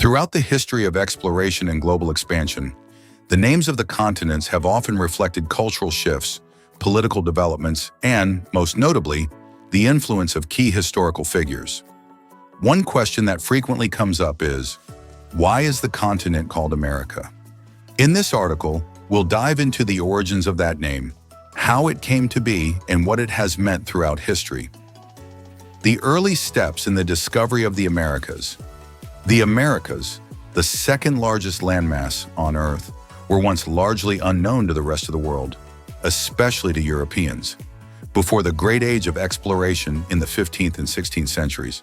Throughout the history of exploration and global expansion, the names of the continents have often reflected cultural shifts, political developments, and, most notably, the influence of key historical figures. One question that frequently comes up is, why is the continent called America? In this article, we'll dive into the origins of that name, how it came to be, and what it has meant throughout history. The early steps in the discovery of the Americas. The Americas, the second largest landmass on Earth, were once largely unknown to the rest of the world, especially to Europeans, before the great age of exploration in the 15th and 16th centuries.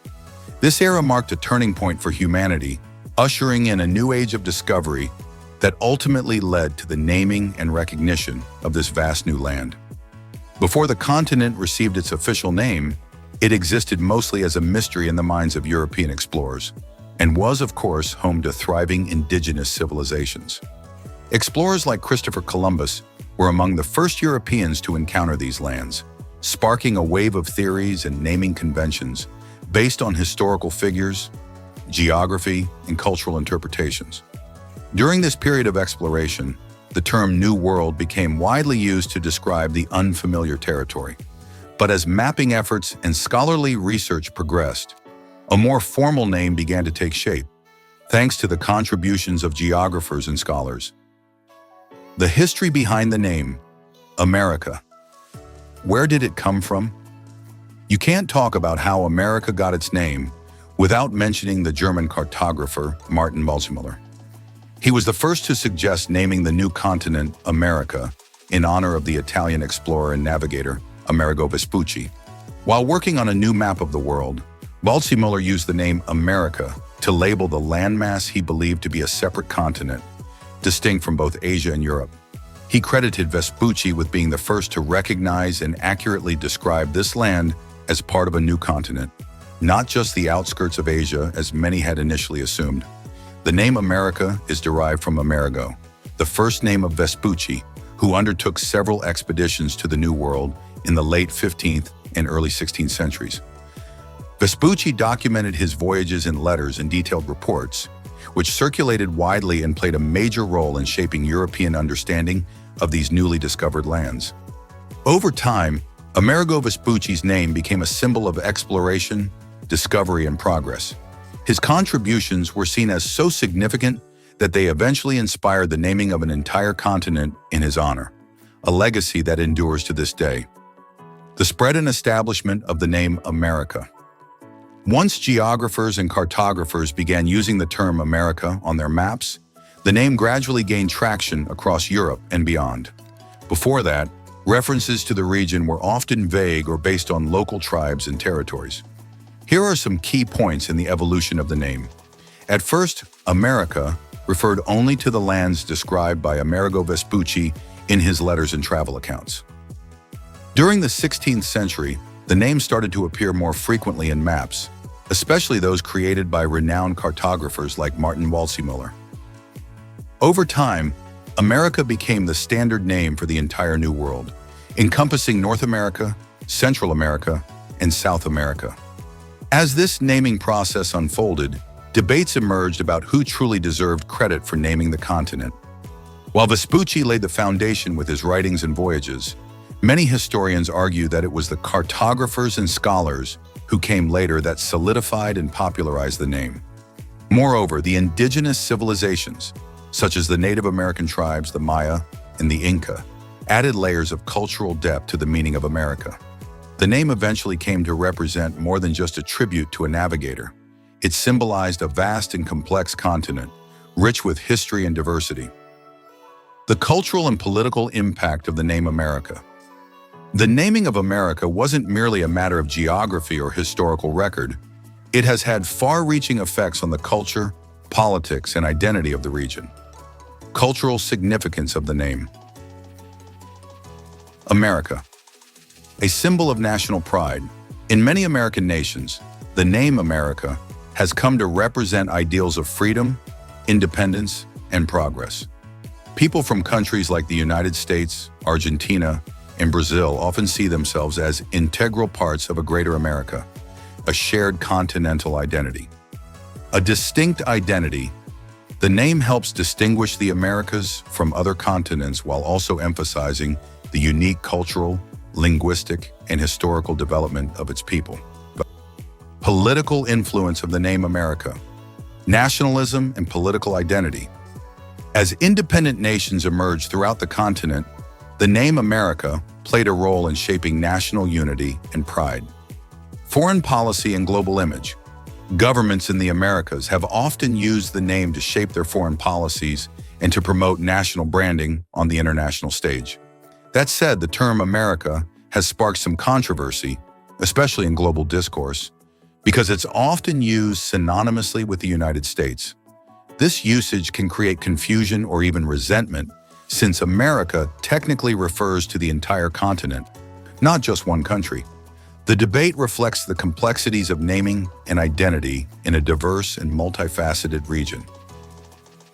This era marked a turning point for humanity, ushering in a new age of discovery that ultimately led to the naming and recognition of this vast new land. Before the continent received its official name, it existed mostly as a mystery in the minds of European explorers, and was, of course, home to thriving indigenous civilizations. Explorers like Christopher Columbus were among the first Europeans to encounter these lands, sparking a wave of theories and naming conventions based on historical figures, geography, and cultural interpretations. During this period of exploration, the term New World became widely used to describe the unfamiliar territory. But as mapping efforts and scholarly research progressed, a more formal name began to take shape, thanks to the contributions of geographers and scholars. The history behind the name, America. Where did it come from? You can't talk about how America got its name without mentioning the German cartographer Martin Waldseemüller. He was the first to suggest naming the new continent America in honor of the Italian explorer and navigator Amerigo Vespucci. While working on a new map of the world, Waldseemüller used the name America to label the landmass he believed to be a separate continent, distinct from both Asia and Europe. He credited Vespucci with being the first to recognize and accurately describe this land as part of a new continent, not just the outskirts of Asia as many had initially assumed. The name America is derived from Amerigo, the first name of Vespucci, who undertook several expeditions to the New World in the late 15th and early 16th centuries. Vespucci documented his voyages in letters and detailed reports, which circulated widely and played a major role in shaping European understanding of these newly discovered lands. Over time, Amerigo Vespucci's name became a symbol of exploration, discovery, and progress. His contributions were seen as so significant that they eventually inspired the naming of an entire continent in his honor, a legacy that endures to this day. The spread and establishment of the name America. Once geographers and cartographers began using the term America on their maps, the name gradually gained traction across Europe and beyond. Before that, references to the region were often vague or based on local tribes and territories. Here are some key points in the evolution of the name. At first, America referred only to the lands described by Amerigo Vespucci in his letters and travel accounts. During the 16th century, the name started to appear more frequently in maps, especially those created by renowned cartographers like Martin Waldseemüller. Over time, America became the standard name for the entire New World, encompassing North America, Central America, and South America. As this naming process unfolded, debates emerged about who truly deserved credit for naming the continent. While Vespucci laid the foundation with his writings and voyages, many historians argue that it was the cartographers and scholars who came later that solidified and popularized the name. Moreover, the indigenous civilizations, such as the Native American tribes, the Maya, and the Inca, added layers of cultural depth to the meaning of America. The name eventually came to represent more than just a tribute to a navigator. It symbolized a vast and complex continent, rich with history and diversity. The cultural and political impact of the name America. The naming of America wasn't merely a matter of geography or historical record. It has had far-reaching effects on the culture, politics, and identity of the region. Cultural significance of the name. America. A symbol of national pride. In many American nations, the name America has come to represent ideals of freedom, independence, and progress. People from countries like the United States, Argentina, and Brazil often see themselves as integral parts of a greater America, a shared continental identity. A distinct identity. The name helps distinguish the Americas from other continents while also emphasizing the unique cultural, linguistic, and historical development of its people. Political influence of the name America. Nationalism and political identity. As independent nations emerged throughout the continent, the name America played a role in shaping national unity and pride. Foreign policy and global image. Governments in the Americas have often used the name to shape their foreign policies and to promote national branding on the international stage. That said, the term America has sparked some controversy, especially in global discourse, because it's often used synonymously with the United States. This usage can create confusion or even resentment, since America technically refers to the entire continent, not just one country. The debate reflects the complexities of naming and identity in a diverse and multifaceted region.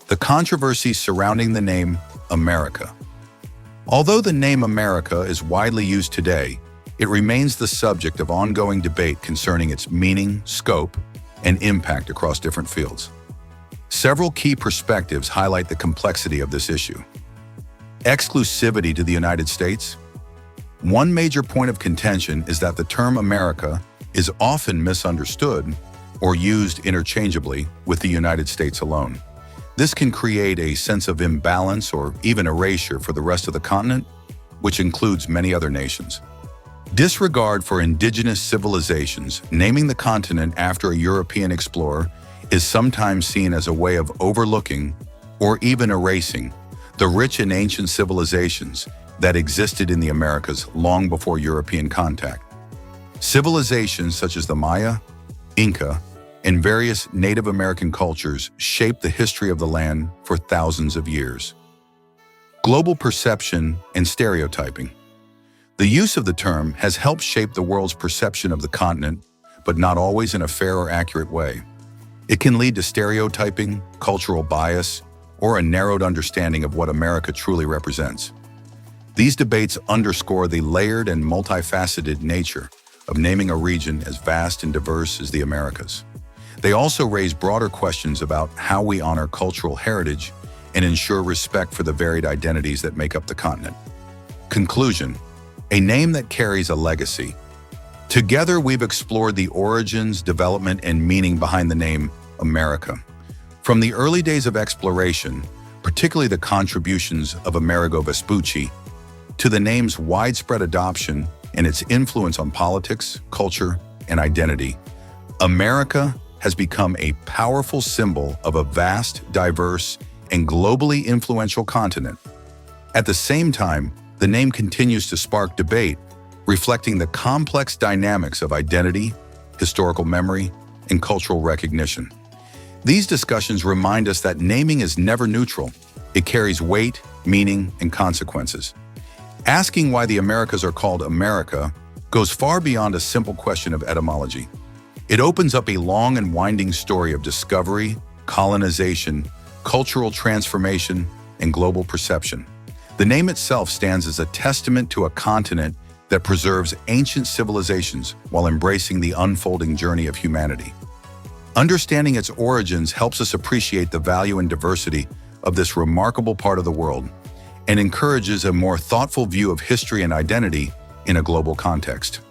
The controversy surrounding the name America. Although the name America is widely used today, it remains the subject of ongoing debate concerning its meaning, scope, and impact across different fields. Several key perspectives highlight the complexity of this issue. Exclusivity to the United States. One major point of contention is that the term America is often misunderstood or used interchangeably with the United States alone. This can create a sense of imbalance or even erasure for the rest of the continent, which includes many other nations. Disregard for indigenous civilizations. Naming the continent after a European explorer is sometimes seen as a way of overlooking or even erasing the rich and ancient civilizations that existed in the Americas long before European contact. Civilizations such as the Maya, Inca, and various Native American cultures shaped the history of the land for thousands of years. Global perception and stereotyping. The use of the term has helped shape the world's perception of the continent, but not always in a fair or accurate way. It can lead to stereotyping, cultural bias, or a narrowed understanding of what America truly represents. These debates underscore the layered and multifaceted nature of naming a region as vast and diverse as the Americas. They also raise broader questions about how we honor cultural heritage and ensure respect for the varied identities that make up the continent. Conclusion: a name that carries a legacy. Together, we've explored the origins, development, and meaning behind the name America. From the early days of exploration, particularly the contributions of Amerigo Vespucci, to the name's widespread adoption and its influence on politics, culture, and identity, America has become a powerful symbol of a vast, diverse, and globally influential continent. At the same time, the name continues to spark debate, reflecting the complex dynamics of identity, historical memory, and cultural recognition. These discussions remind us that naming is never neutral. It carries weight, meaning, and consequences. Asking why the Americas are called America goes far beyond a simple question of etymology. It opens up a long and winding story of discovery, colonization, cultural transformation, and global perception. The name itself stands as a testament to a continent that preserves ancient civilizations while embracing the unfolding journey of humanity. Understanding its origins helps us appreciate the value and diversity of this remarkable part of the world and encourages a more thoughtful view of history and identity in a global context.